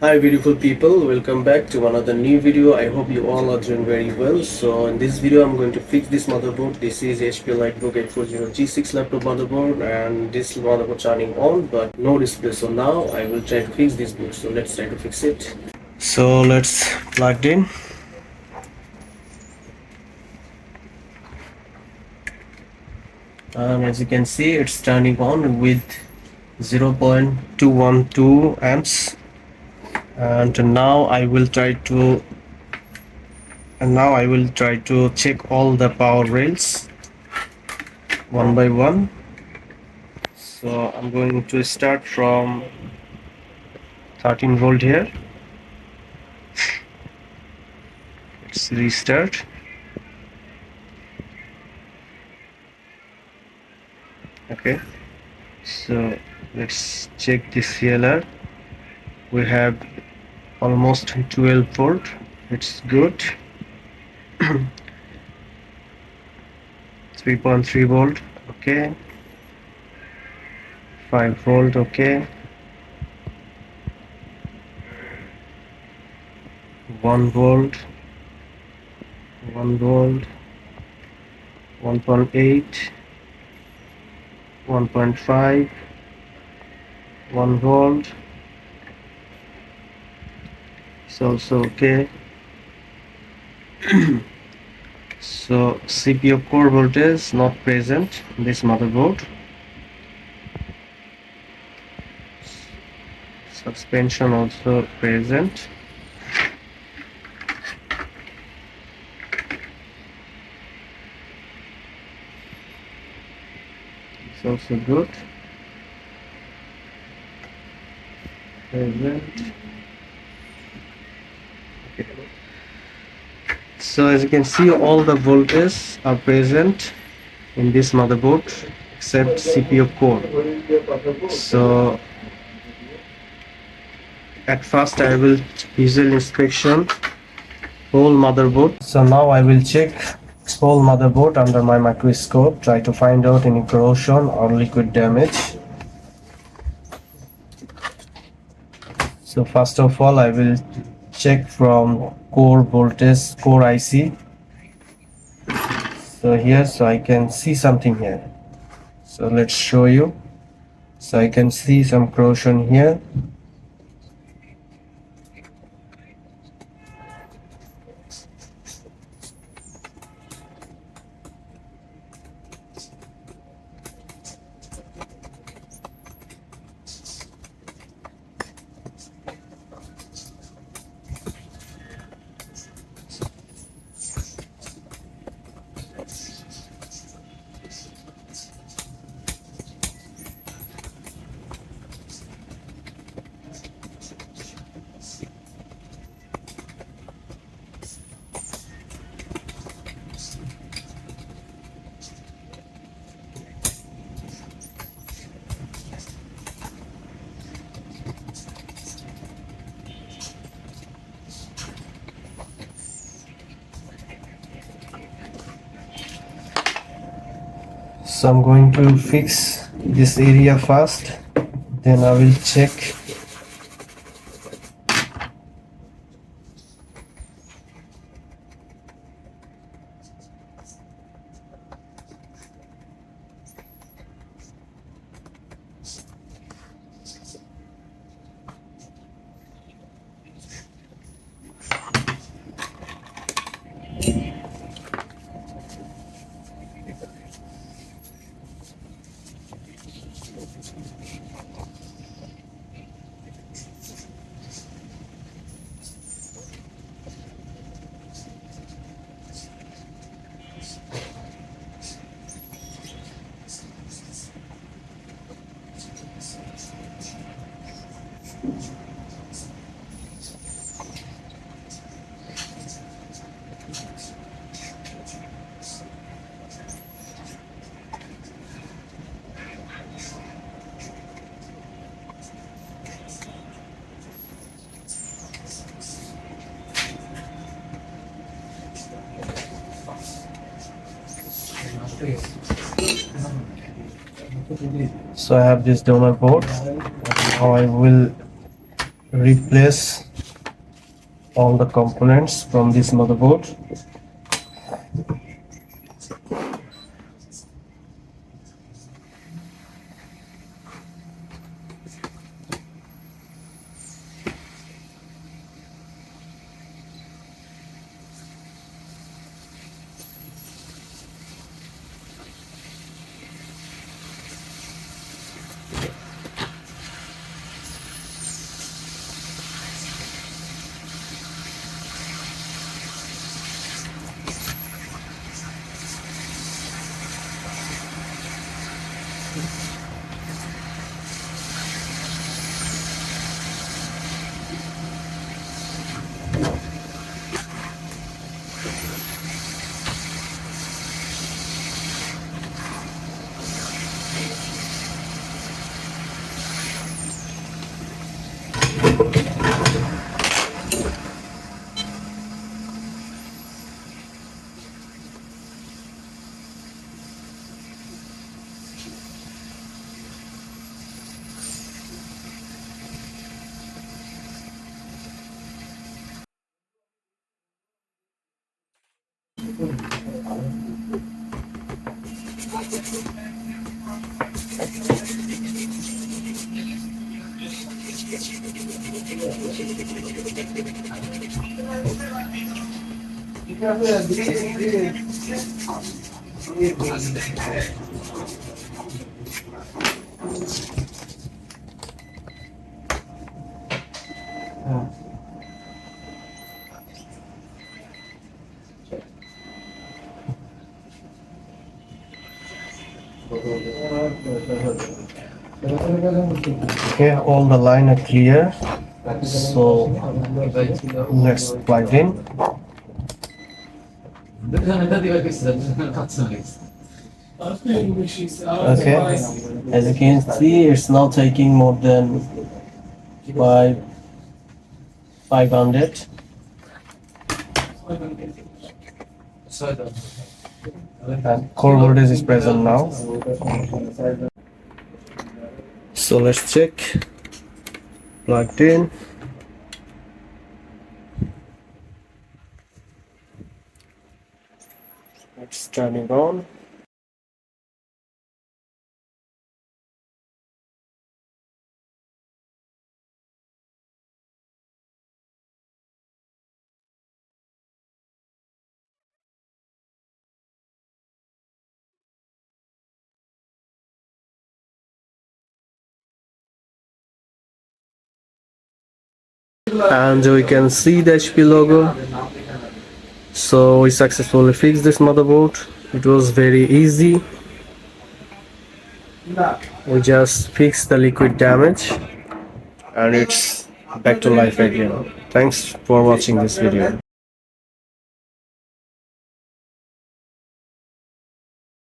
Hi beautiful people, welcome back to another new video. I hope you all are doing very well. So in this video I'm going to fix this motherboard. This is HP EliteBook 840G6 laptop motherboard, and this motherboard turning on but no display. So now I will try to fix this board. So let's try to fix it. So let's plug it in. And as you can see, it's turning on with 0.212 amps. And now I will try to check all the power rails one by one. So I'm going to start from 13 volt here. Let's restart. Okay, so let's check the CLR. We have almost 12 volt. It's good. 3.3 volt. Okay, 5 volt. Okay, 1 volt, 1 volt, 1.8, 1.5, 1 volt. It's also okay. So CPU core voltage not present in this motherboard. Suspension also present. It's also good. Present. Okay. So as you can see, all the voltages are present in this motherboard except CPU core. So at first I will visual inspection whole motherboard. So now I will check whole motherboard under my microscope, try to find out any corrosion or liquid damage. So first of all I will check from core voltage, core IC. So here, so I can see something here. So let's show you. So I can see some corrosion here. So I'm going to fix this area first, then I will check. So I have this donor board. Now I will replace all the components from this motherboard. Okay, all the line are clear, so let's plug in. Okay, as you can see, it's now taking more than 500. And core voltage is present now. So let's check. Plugged in. It's turning on. And we can see the HP logo. So we successfully fixed this motherboard. It was very easy. We just fixed the liquid damage and it's back to life again. Thanks for watching this video.